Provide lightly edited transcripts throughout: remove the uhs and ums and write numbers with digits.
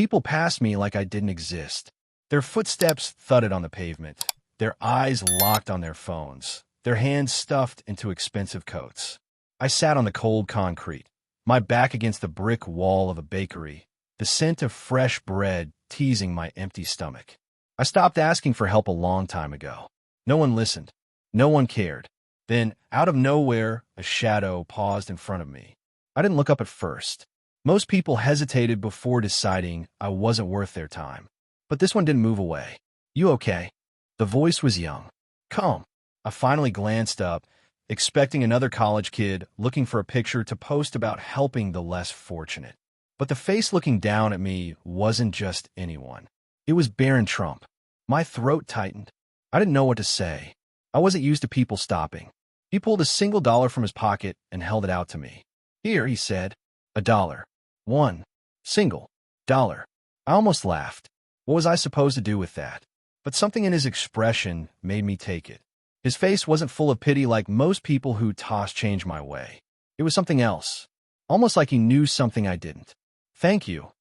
People passed me like I didn't exist. Their footsteps thudded on the pavement, their eyes locked on their phones, their hands stuffed into expensive coats. I sat on the cold concrete, my back against the brick wall of a bakery, the scent of fresh bread teasing my empty stomach. I stopped asking for help a long time ago. No one listened. No one cared. Then, out of nowhere, a shadow paused in front of me. I didn't look up at first. Most people hesitated before deciding I wasn't worth their time. But this one didn't move away. "You okay?" The voice was young. "Calm." I finally glanced up, expecting another college kid looking for a picture to post about helping the less fortunate. But the face looking down at me wasn't just anyone. It was Barron Trump. My throat tightened. I didn't know what to say. I wasn't used to people stopping. He pulled a single dollar from his pocket and held it out to me. "Here," he said. $1. One. Single. Dollar. I almost laughed. What was I supposed to do with that? But something in his expression made me take it. His face wasn't full of pity like most people who toss change my way. It was something else. Almost like he knew something I didn't. "Thank you,"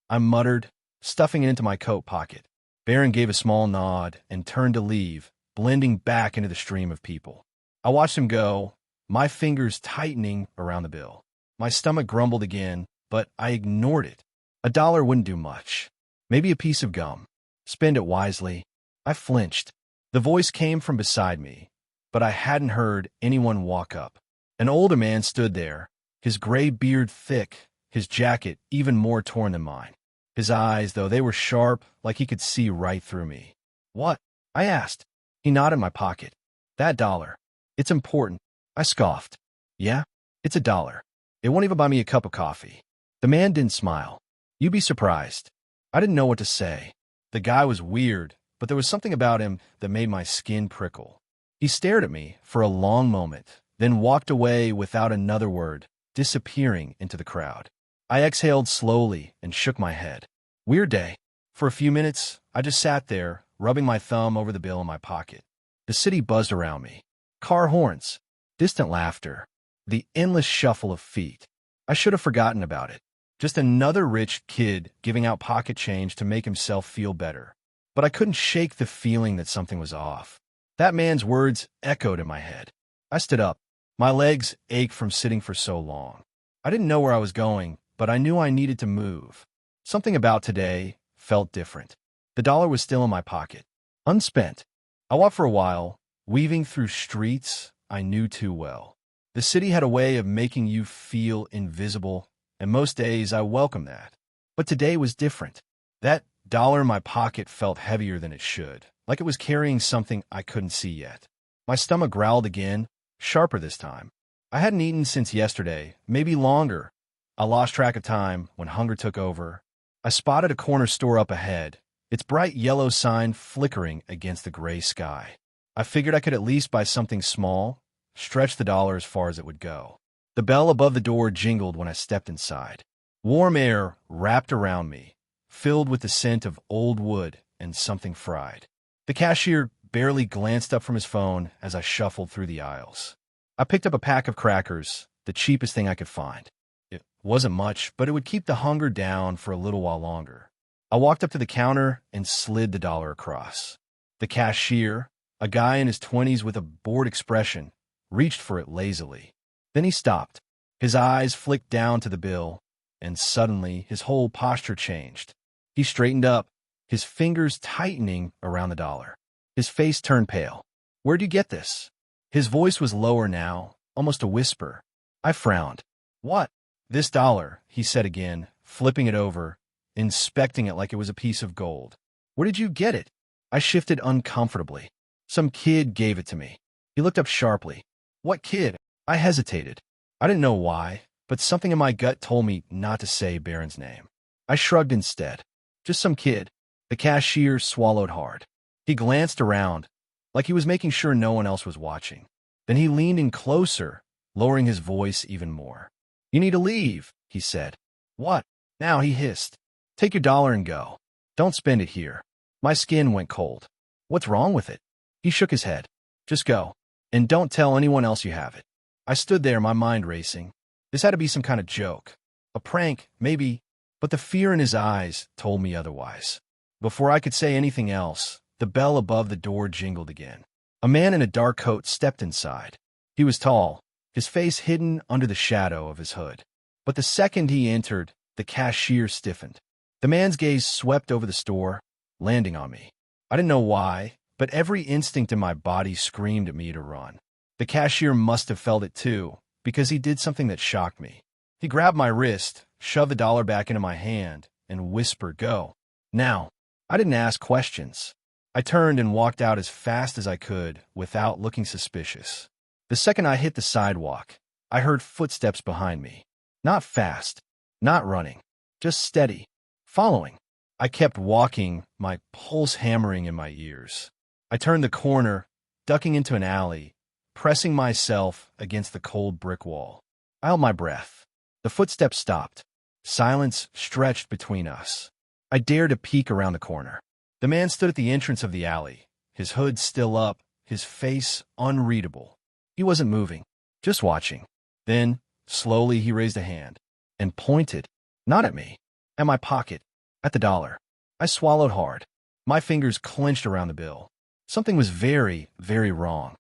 I muttered, stuffing it into my coat pocket. Barron gave a small nod and turned to leave, blending back into the stream of people. I watched him go, my fingers tightening around the bill. My stomach grumbled again, but I ignored it. $1 wouldn't do much. Maybe a piece of gum. Spend it wisely. I flinched. The voice came from beside me, but I hadn't heard anyone walk up. An older man stood there, his gray beard thick, his jacket even more torn than mine. His eyes, though, they were sharp, like he could see right through me. "What?" I asked. He nodded my pocket. "That dollar. It's important." I scoffed. "Yeah? It's $1. It won't even buy me a cup of coffee." The man didn't smile. "You'd be surprised." I didn't know what to say. The guy was weird, but there was something about him that made my skin prickle. He stared at me for a long moment, then walked away without another word, disappearing into the crowd. I exhaled slowly and shook my head. Weird day. For a few minutes, I just sat there, rubbing my thumb over the bill in my pocket. The city buzzed around me. Car horns, distant laughter, the endless shuffle of feet. I should have forgotten about it. Just another rich kid giving out pocket change to make himself feel better. But I couldn't shake the feeling that something was off. That man's words echoed in my head. I stood up. My legs ached from sitting for so long. I didn't know where I was going, but I knew I needed to move. Something about today felt different. The dollar was still in my pocket, unspent. I walked for a while, weaving through streets I knew too well. The city had a way of making you feel invisible, and most days I welcomed that. But today was different. That dollar in my pocket felt heavier than it should, like it was carrying something I couldn't see yet. My stomach growled again, sharper this time. I hadn't eaten since yesterday, maybe longer. I lost track of time when hunger took over. I spotted a corner store up ahead, its bright yellow sign flickering against the gray sky. I figured I could at least buy something small, stretch the dollar as far as it would go. The bell above the door jingled when I stepped inside. Warm air wrapped around me, filled with the scent of old wood and something fried. The cashier barely glanced up from his phone as I shuffled through the aisles. I picked up a pack of crackers, the cheapest thing I could find. It wasn't much, but it would keep the hunger down for a little while longer. I walked up to the counter and slid the dollar across. The cashier, a guy in his 20s with a bored expression, reached for it lazily. Then he stopped. His eyes flicked down to the bill, and suddenly his whole posture changed. He straightened up, his fingers tightening around the dollar. His face turned pale. "Where'd you get this?" His voice was lower now, almost a whisper. I frowned. "What?" "This dollar," he said again, flipping it over, inspecting it like it was a piece of gold. "Where did you get it?" I shifted uncomfortably. "Some kid gave it to me." He looked up sharply. "What kid?" I hesitated. I didn't know why, but something in my gut told me not to say Barron's name. I shrugged instead. "Just some kid." The cashier swallowed hard. He glanced around, like he was making sure no one else was watching. Then he leaned in closer, lowering his voice even more. "You need to leave," he said. "What?" "Now," he hissed. "Take your dollar and go. Don't spend it here." My skin went cold. "What's wrong with it?" He shook his head. "Just go. And don't tell anyone else you have it." I stood there, my mind racing. This had to be some kind of joke. A prank, maybe. But the fear in his eyes told me otherwise. Before I could say anything else, the bell above the door jingled again. A man in a dark coat stepped inside. He was tall, his face hidden under the shadow of his hood. But the second he entered, the cashier stiffened. The man's gaze swept over the store, landing on me. I didn't know why, but every instinct in my body screamed at me to run. The cashier must have felt it too, because he did something that shocked me. He grabbed my wrist, shoved the dollar back into my hand, and whispered, "Go. Now." I didn't ask questions. I turned and walked out as fast as I could without looking suspicious. The second I hit the sidewalk, I heard footsteps behind me. Not fast, not running, just steady, following. I kept walking, my pulse hammering in my ears. I turned the corner, ducking into an alley, pressing myself against the cold brick wall. I held my breath. The footsteps stopped. Silence stretched between us. I dared to peek around the corner. The man stood at the entrance of the alley, his hood still up, his face unreadable. He wasn't moving, just watching. Then, slowly, he raised a hand and pointed, not at me, at my pocket, at the dollar. I swallowed hard. My fingers clenched around the bill. Something was very, very wrong.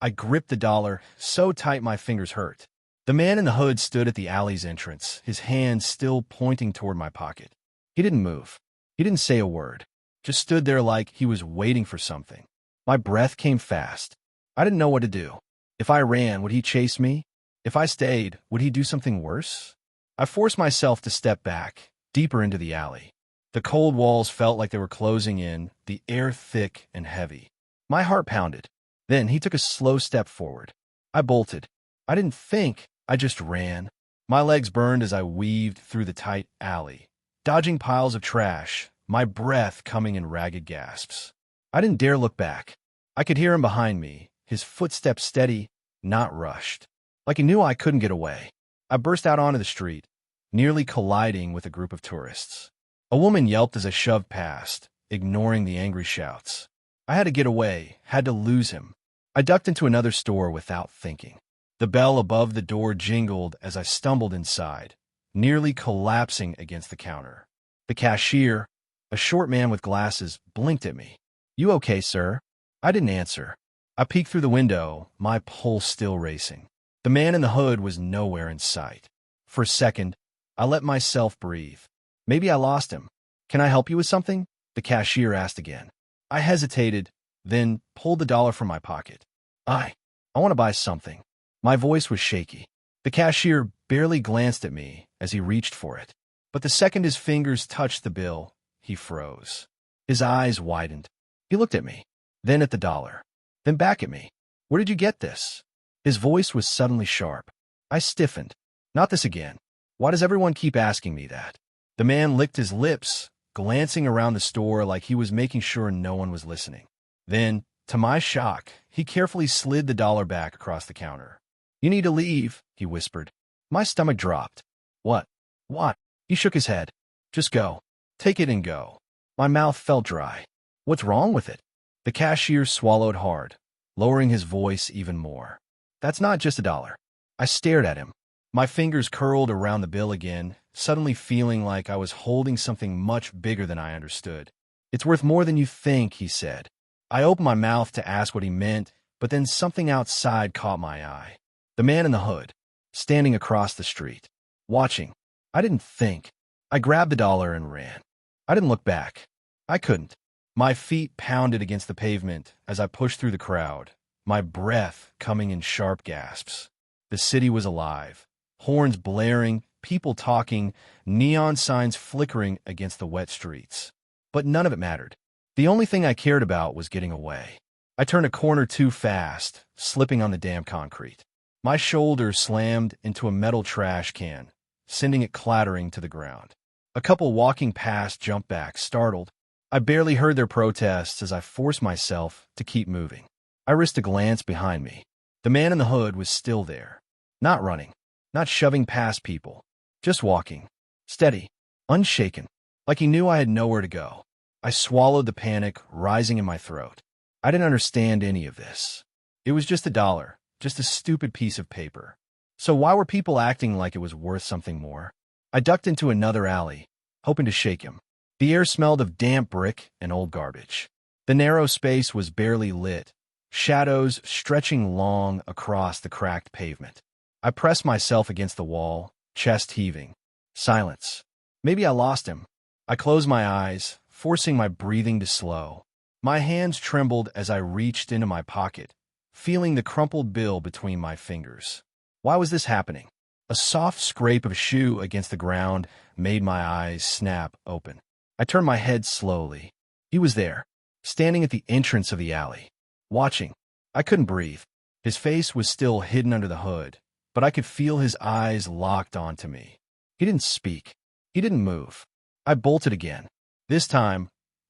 I gripped the dollar so tight my fingers hurt. The man in the hood stood at the alley's entrance, his hand still pointing toward my pocket. He didn't move. He didn't say a word. Just stood there like he was waiting for something. My breath came fast. I didn't know what to do. If I ran, would he chase me? If I stayed, would he do something worse? I forced myself to step back, deeper into the alley. The cold walls felt like they were closing in, the air thick and heavy. My heart pounded. Then he took a slow step forward. I bolted. I didn't think, I just ran. My legs burned as I weaved through the tight alley, dodging piles of trash, my breath coming in ragged gasps. I didn't dare look back. I could hear him behind me, his footsteps steady, not rushed. Like he knew I couldn't get away. I burst out onto the street, nearly colliding with a group of tourists. A woman yelped as I shoved past, ignoring the angry shouts. I had to get away, had to lose him. I ducked into another store without thinking. The bell above the door jingled as I stumbled inside, nearly collapsing against the counter. The cashier, a short man with glasses, blinked at me. "You okay, sir?" I didn't answer. I peeked through the window, my pulse still racing. The man in the hood was nowhere in sight. For a second, I let myself breathe. Maybe I lost him. "Can I help you with something?" the cashier asked again. I hesitated, then pulled the dollar from my pocket. I want to buy something." My voice was shaky. The cashier barely glanced at me as he reached for it. But the second his fingers touched the bill, he froze. His eyes widened. He looked at me, then at the dollar, then back at me. "Where did you get this?" His voice was suddenly sharp. I stiffened. "Not this again. Why does everyone keep asking me that?" The man licked his lips, glancing around the store like he was making sure no one was listening. Then, to my shock, he carefully slid the dollar back across the counter. "You need to leave," he whispered. My stomach dropped. "What? What?" He shook his head. "Just go. Take it and go." My mouth felt dry. "What's wrong with it?" The cashier swallowed hard, lowering his voice even more. "That's not just a dollar." I stared at him. My fingers curled around the bill again, suddenly feeling like I was holding something much bigger than I understood. "It's worth more than you think," he said. I opened my mouth to ask what he meant, but then something outside caught my eye. The man in the hood, standing across the street, watching. I didn't think. I grabbed the dollar and ran. I didn't look back. I couldn't. My feet pounded against the pavement as I pushed through the crowd, my breath coming in sharp gasps. The city was alive. Horns blaring, people talking, neon signs flickering against the wet streets. But none of it mattered. The only thing I cared about was getting away. I turned a corner too fast, slipping on the damp concrete. My shoulder slammed into a metal trash can, sending it clattering to the ground. A couple walking past jumped back, startled. I barely heard their protests as I forced myself to keep moving. I risked a glance behind me. The man in the hood was still there. Not running, not shoving past people, just walking, steady, unshaken, like he knew I had nowhere to go. I swallowed the panic rising in my throat. I didn't understand any of this. It was just a dollar, just a stupid piece of paper. So why were people acting like it was worth something more? I ducked into another alley, hoping to shake him. The air smelled of damp brick and old garbage. The narrow space was barely lit, shadows stretching long across the cracked pavement. I pressed myself against the wall, chest heaving. Silence. Maybe I lost him. I closed my eyes, forcing my breathing to slow. My hands trembled as I reached into my pocket, feeling the crumpled bill between my fingers. Why was this happening? A soft scrape of a shoe against the ground made my eyes snap open. I turned my head slowly. He was there, standing at the entrance of the alley, watching. I couldn't breathe. His face was still hidden under the hood, but I could feel his eyes locked onto me. He didn't speak. He didn't move. I bolted again. This time,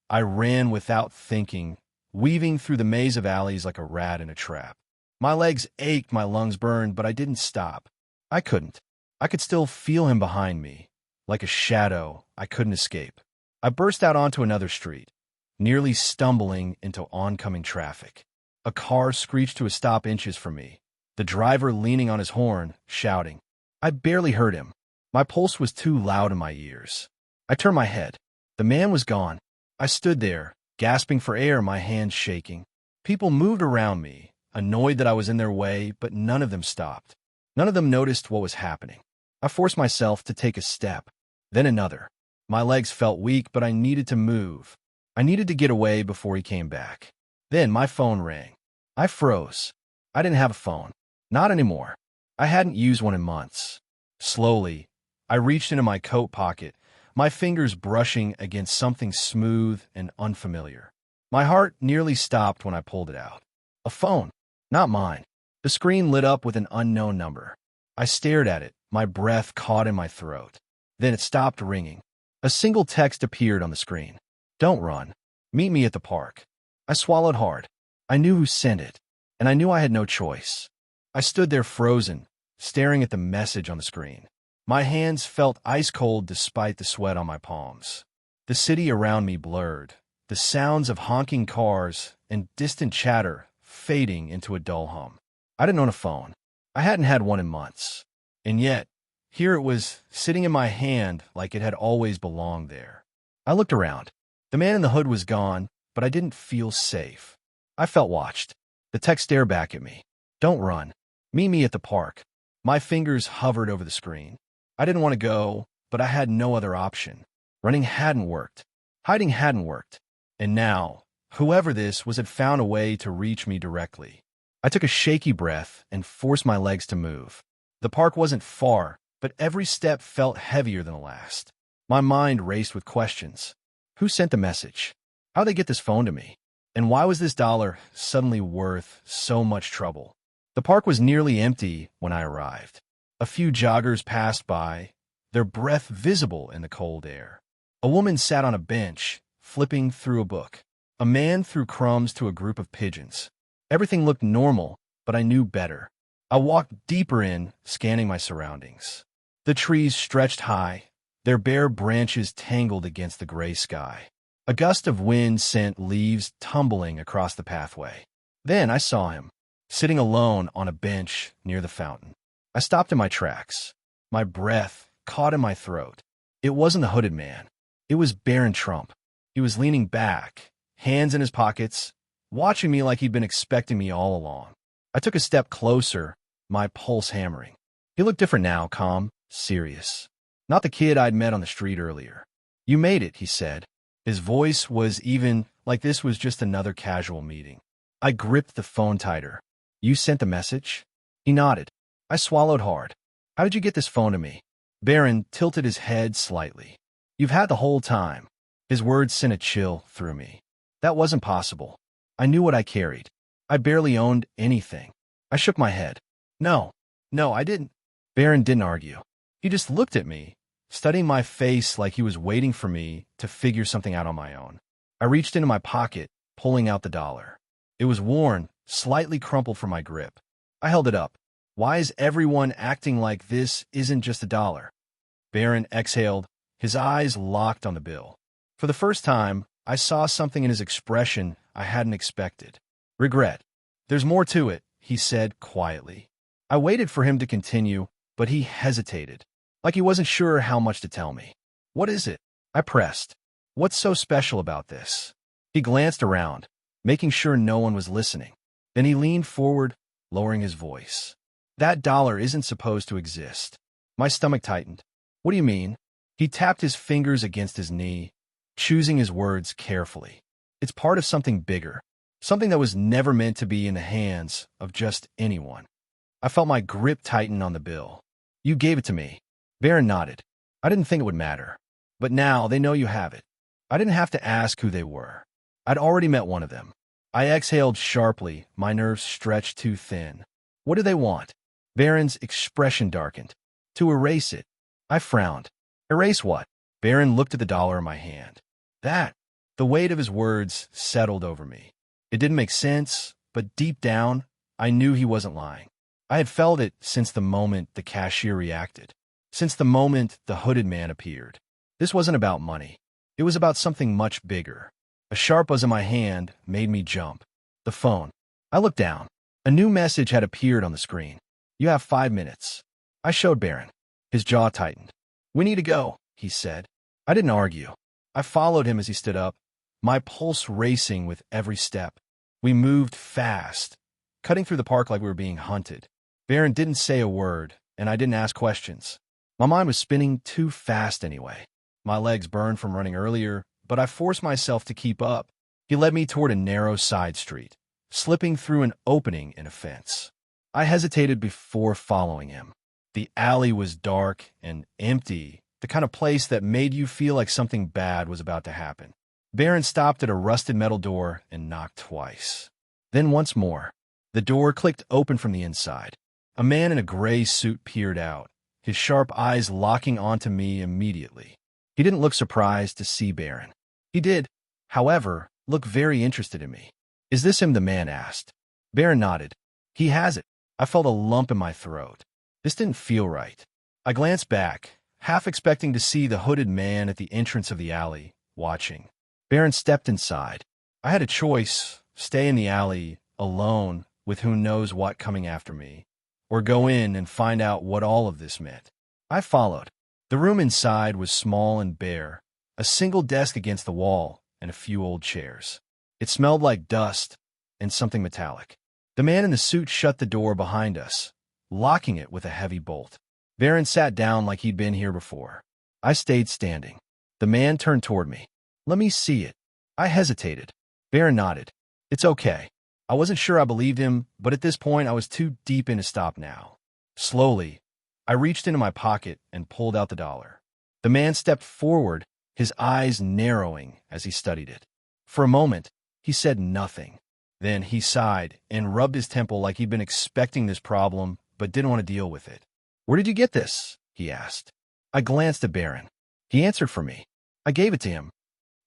I ran without thinking, weaving through the maze of alleys like a rat in a trap. My legs ached, my lungs burned, but I didn't stop. I couldn't. I could still feel him behind me, like a shadow I couldn't escape. I burst out onto another street, nearly stumbling into oncoming traffic. A car screeched to a stop inches from me, the driver leaning on his horn, shouting. I barely heard him. My pulse was too loud in my ears. I turned my head. The man was gone. I stood there, gasping for air, my hands shaking. People moved around me, annoyed that I was in their way, but none of them stopped. None of them noticed what was happening. I forced myself to take a step, then another. My legs felt weak, but I needed to move. I needed to get away before he came back. Then my phone rang. I froze. I didn't have a phone. Not anymore. I hadn't used one in months. Slowly, I reached into my coat pocket, my fingers brushing against something smooth and unfamiliar. My heart nearly stopped when I pulled it out. A phone. Not mine. The screen lit up with an unknown number. I stared at it, my breath caught in my throat. Then it stopped ringing. A single text appeared on the screen. Don't run. Meet me at the park. I swallowed hard. I knew who sent it, and I knew I had no choice. I stood there frozen, staring at the message on the screen. My hands felt ice cold despite the sweat on my palms. The city around me blurred, the sounds of honking cars and distant chatter fading into a dull hum. I didn't own a phone. I hadn't had one in months. And yet, here it was, sitting in my hand like it had always belonged there. I looked around. The man in the hood was gone, but I didn't feel safe. I felt watched. The text stared back at me. Don't run. Meet me at the park. My fingers hovered over the screen. I didn't want to go, but I had no other option. Running hadn't worked. Hiding hadn't worked. And now, whoever this was had found a way to reach me directly. I took a shaky breath and forced my legs to move. The park wasn't far, but every step felt heavier than the last. My mind raced with questions. Who sent the message? How'd they get this phone to me? And why was this dollar suddenly worth so much trouble? The park was nearly empty when I arrived. A few joggers passed by, their breath visible in the cold air. A woman sat on a bench, flipping through a book. A man threw crumbs to a group of pigeons. Everything looked normal, but I knew better. I walked deeper in, scanning my surroundings. The trees stretched high, their bare branches tangled against the gray sky. A gust of wind sent leaves tumbling across the pathway. Then I saw him, sitting alone on a bench near the fountain. I stopped in my tracks. My breath caught in my throat. It wasn't the hooded man. It was Barron Trump. He was leaning back, hands in his pockets, watching me like he'd been expecting me all along. I took a step closer, my pulse hammering. He looked different now, calm, serious. Not the kid I'd met on the street earlier. You made it, he said. His voice was even like this was just another casual meeting. I gripped the phone tighter. You sent the message? He nodded. I swallowed hard. How did you get this phone to me? Barron tilted his head slightly. You've had the whole time. His words sent a chill through me. That wasn't possible. I knew what I carried. I barely owned anything. I shook my head. No, I didn't. Barron didn't argue. He just looked at me, studying my face like he was waiting for me to figure something out on my own. I reached into my pocket, pulling out the dollar. It was worn, slightly crumpled from my grip. I held it up. Why is everyone acting like this isn't just a dollar? Barron exhaled, his eyes locked on the bill. For the first time, I saw something in his expression I hadn't expected. Regret. There's more to it, he said quietly. I waited for him to continue, but he hesitated. like he wasn't sure how much to tell me. What is it? I pressed. What's so special about this? He glanced around, making sure no one was listening. Then he leaned forward, lowering his voice. That dollar isn't supposed to exist. My stomach tightened. What do you mean? He tapped his fingers against his knee, choosing his words carefully. It's part of something bigger, something that was never meant to be in the hands of just anyone. I felt my grip tighten on the bill. You gave it to me. Barron nodded. I didn't think it would matter. But now they know you have it. I didn't have to ask who they were. I'd already met one of them. I exhaled sharply, my nerves stretched too thin. What do they want? Barron's expression darkened. To erase it. I frowned. Erase what? Barron looked at the dollar in my hand. That. The weight of his words settled over me. It didn't make sense, but deep down, I knew he wasn't lying. I had felt it since the moment the cashier reacted, since the moment the hooded man appeared. This wasn't about money. It was about something much bigger. A sharp buzz in my hand made me jump. The phone. I looked down. A new message had appeared on the screen. You have 5 minutes. I showed Barron. His jaw tightened. We need to go, he said. I didn't argue. I followed him as he stood up, my pulse racing with every step. We moved fast, cutting through the park like we were being hunted. Barron didn't say a word, and I didn't ask questions. My mind was spinning too fast anyway. My legs burned from running earlier, but I forced myself to keep up. He led me toward a narrow side street, slipping through an opening in a fence. I hesitated before following him. The alley was dark and empty, the kind of place that made you feel like something bad was about to happen. Barron stopped at a rusted metal door and knocked twice. Then once more. The door clicked open from the inside. A man in a gray suit peered out, his sharp eyes locking onto me immediately. He didn't look surprised to see Barron. He did, however, look very interested in me. Is this him? The man asked. Barron nodded. He has it. I felt a lump in my throat. This didn't feel right. I glanced back, half expecting to see the hooded man at the entrance of the alley, watching. Barron stepped inside. I had a choice, stay in the alley, alone, with who knows what coming after me, or go in and find out what all of this meant. I followed. The room inside was small and bare, a single desk against the wall, and a few old chairs. It smelled like dust and something metallic. The man in the suit shut the door behind us, locking it with a heavy bolt. Barron sat down like he'd been here before. I stayed standing. The man turned toward me. Let me see it. I hesitated. Barron nodded. It's okay. I wasn't sure I believed him, but at this point I was too deep in to stop now. Slowly, I reached into my pocket and pulled out the dollar. The man stepped forward, his eyes narrowing as he studied it. For a moment, he said nothing. Then he sighed and rubbed his temple like he'd been expecting this problem but didn't want to deal with it. Where did you get this? He asked. I glanced at Barron. He answered for me. I gave it to him.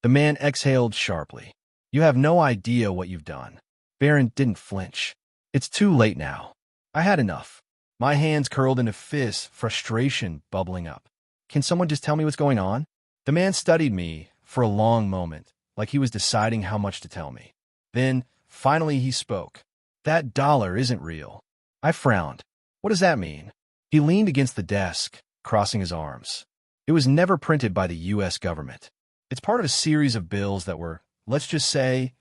The man exhaled sharply. You have no idea what you've done. Barron didn't flinch. It's too late now. I had enough. My hands curled into fists, frustration bubbling up. Can someone just tell me what's going on? The man studied me for a long moment, like he was deciding how much to tell me. Then, finally he spoke. That dollar isn't real. I frowned. What does that mean? He leaned against the desk, crossing his arms. It was never printed by the U.S. government. It's part of a series of bills that were, let's just say,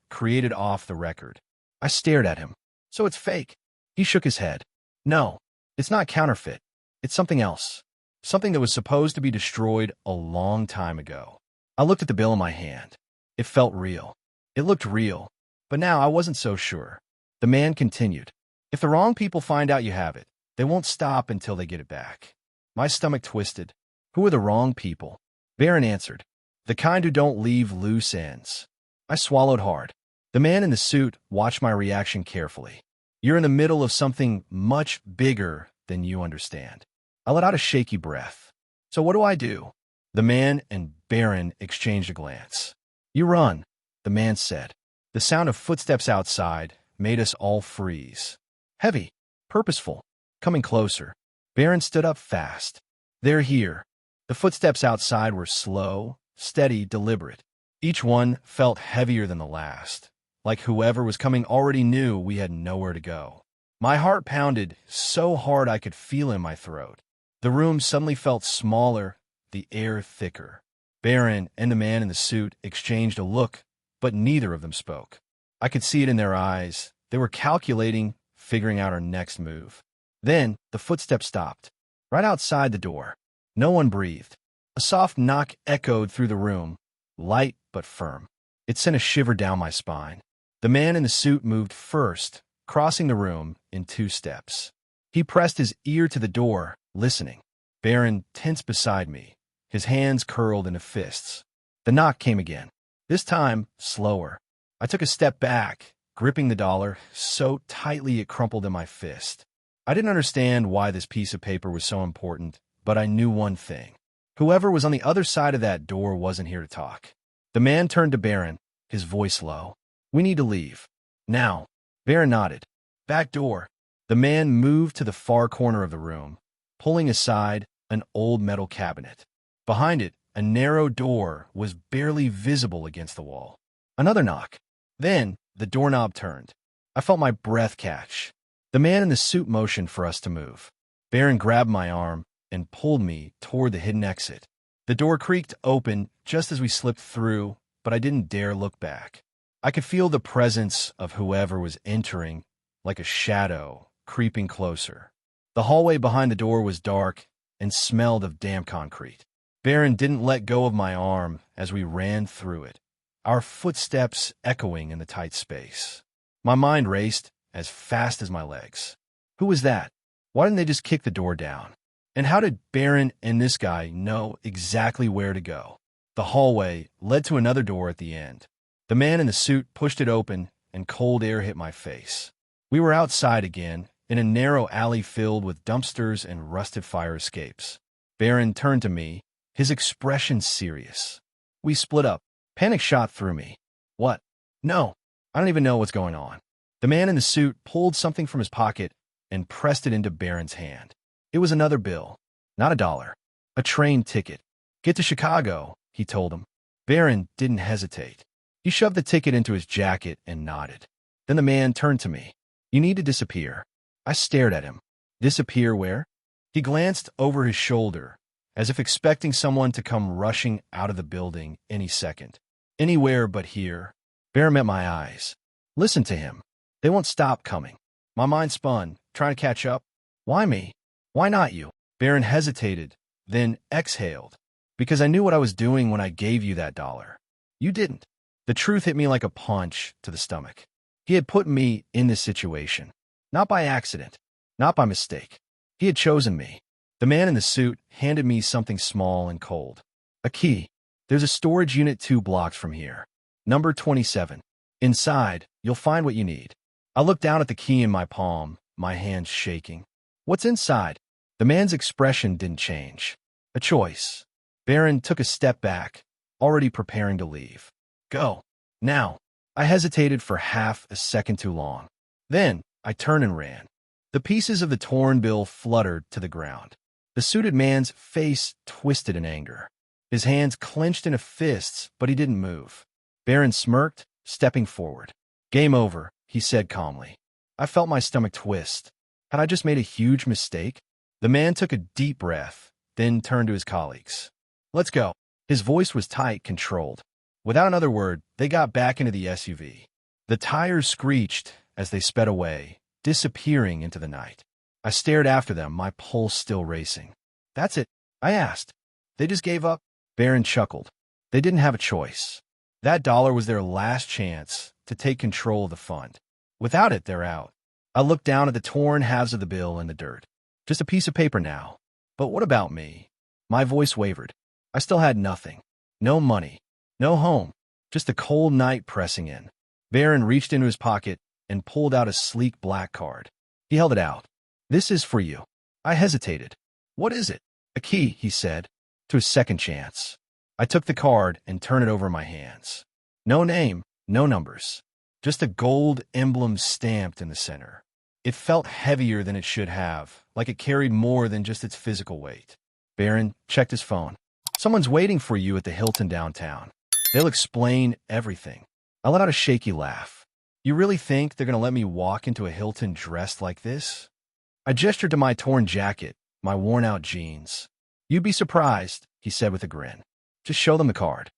created off the record. I stared at him. So it's fake. He shook his head. No, it's not counterfeit. It's something else. Something that was supposed to be destroyed a long time ago. I looked at the bill in my hand. It felt real. It looked real. But now I wasn't so sure. The man continued. If the wrong people find out you have it, they won't stop until they get it back. My stomach twisted. Who are the wrong people? Barron answered. The kind who don't leave loose ends. I swallowed hard. The man in the suit watched my reaction carefully. You're in the middle of something much bigger than you understand. I let out a shaky breath. So what do I do? The man and Barron exchanged a glance. You run, the man said. The sound of footsteps outside made us all freeze. Heavy, purposeful, coming closer. Barron stood up fast. They're here. The footsteps outside were slow, steady, deliberate. Each one felt heavier than the last, like whoever was coming already knew we had nowhere to go. My heart pounded so hard I could feel in my throat. The room suddenly felt smaller, the air thicker. Barron and the man in the suit exchanged a look, but neither of them spoke. I could see it in their eyes. They were calculating, figuring out our next move. Then the footsteps stopped. Right outside the door. No one breathed. A soft knock echoed through the room, light but firm. It sent a shiver down my spine. The man in the suit moved first, crossing the room in 2 steps. He pressed his ear to the door, listening. Barron tensed beside me, his hands curled into fists. The knock came again, this time slower. I took a step back, gripping the dollar so tightly it crumpled in my fist. I didn't understand why this piece of paper was so important, but I knew one thing. Whoever was on the other side of that door wasn't here to talk. The man turned to Barron, his voice low. "We need to leave. Now." Barron nodded. "Back door." The man moved to the far corner of the room, pulling aside an old metal cabinet. Behind it, a narrow door was barely visible against the wall. Another knock. Then the doorknob turned. I felt my breath catch. The man in the suit motioned for us to move. Barron grabbed my arm and pulled me toward the hidden exit. The door creaked open just as we slipped through, but I didn't dare look back. I could feel the presence of whoever was entering, like a shadow, creeping closer. The hallway behind the door was dark and smelled of damp concrete. Barron didn't let go of my arm as we ran through it, our footsteps echoing in the tight space. My mind raced as fast as my legs. Who was that? Why didn't they just kick the door down? And how did Barron and this guy know exactly where to go? The hallway led to another door at the end. The man in the suit pushed it open, and cold air hit my face. We were outside again, in a narrow alley filled with dumpsters and rusted fire escapes. Barron turned to me, his expression serious. We split up. Panic shot through me. What? No, I don't even know what's going on. The man in the suit pulled something from his pocket and pressed it into Barron's hand. It was another bill, not $1, a train ticket. "Get to Chicago," he told him. Barron didn't hesitate. He shoved the ticket into his jacket and nodded. Then the man turned to me. "You need to disappear." I stared at him. Disappear where? He glanced over his shoulder, as if expecting someone to come rushing out of the building any second. Anywhere but here. Barron met my eyes. Listen to him. They won't stop coming. My mind spun, trying to catch up. Why me? Why not you? Barron hesitated, then exhaled. Because I knew what I was doing when I gave you that $1. You didn't. The truth hit me like a punch to the stomach. He had put me in this situation. Not by accident. Not by mistake. He had chosen me. The man in the suit handed me something small and cold. A key. There's a storage unit 2 blocks from here. Number 27. Inside, you'll find what you need. I looked down at the key in my palm, my hands shaking. What's inside? The man's expression didn't change. A choice. Barron took a step back, already preparing to leave. Go. Now. I hesitated for half a second too long. Then, I turned and ran. The pieces of the torn bill fluttered to the ground. The suited man's face twisted in anger. His hands clenched into fists, but he didn't move. Barron smirked, stepping forward. Game over, he said calmly. I felt my stomach twist. Had I just made a huge mistake? The man took a deep breath, then turned to his colleagues. Let's go. His voice was tight, controlled. Without another word, they got back into the SUV. The tires screeched as they sped away, disappearing into the night. I stared after them, my pulse still racing. That's it, I asked. They just gave up? Barron chuckled. They didn't have a choice. That $1 was their last chance to take control of the fund. Without it, they're out. I looked down at the torn halves of the bill in the dirt. Just a piece of paper now. But what about me? My voice wavered. I still had nothing. No money. No home. Just a cold night pressing in. Barron reached into his pocket and pulled out a sleek black card. He held it out. This is for you. I hesitated. What is it? A key, he said, to a second chance. I took the card and turned it over in my hands. No name, no numbers. Just a gold emblem stamped in the center. It felt heavier than it should have, like it carried more than just its physical weight. Barron checked his phone. Someone's waiting for you at the Hilton downtown. They'll explain everything. I let out a shaky laugh. You really think they're going to let me walk into a Hilton dressed like this? I gestured to my torn jacket, my worn-out jeans. "You'd be surprised," he said with a grin. "Just show them the card."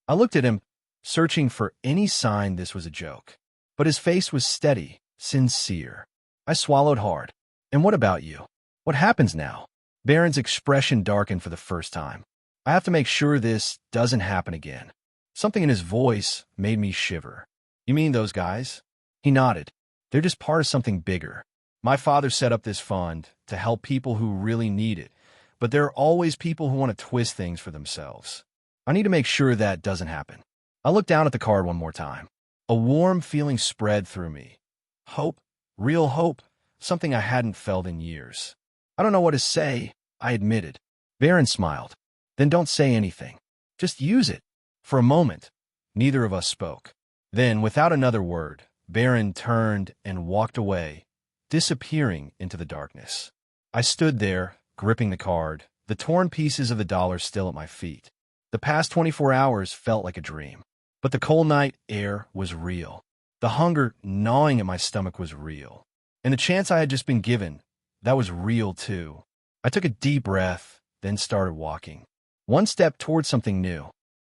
I looked at him, searching for any sign this was a joke. But his face was steady, sincere. I swallowed hard. "And what about you? What happens now?" Barron's expression darkened for the first time. "I have to make sure this doesn't happen again." Something in his voice made me shiver. "You mean those guys?" He nodded. "They're just part of something bigger. My father set up this fund to help people who really need it, but there are always people who want to twist things for themselves. I need to make sure that doesn't happen." I looked down at the card one more time. A warm feeling spread through me. Hope, real hope, something I hadn't felt in years. "I don't know what to say," I admitted. Barron smiled. "Then don't say anything. Just use it." For a moment, neither of us spoke. Then, without another word, Barron turned and walked away, disappearing into the darkness. I stood there, gripping the card, the torn pieces of the dollar still at my feet. The past 24 hours felt like a dream. But the cold night air was real. The hunger gnawing at my stomach was real. And the chance I had just been given, that was real too. I took a deep breath, then started walking. One step towards something new.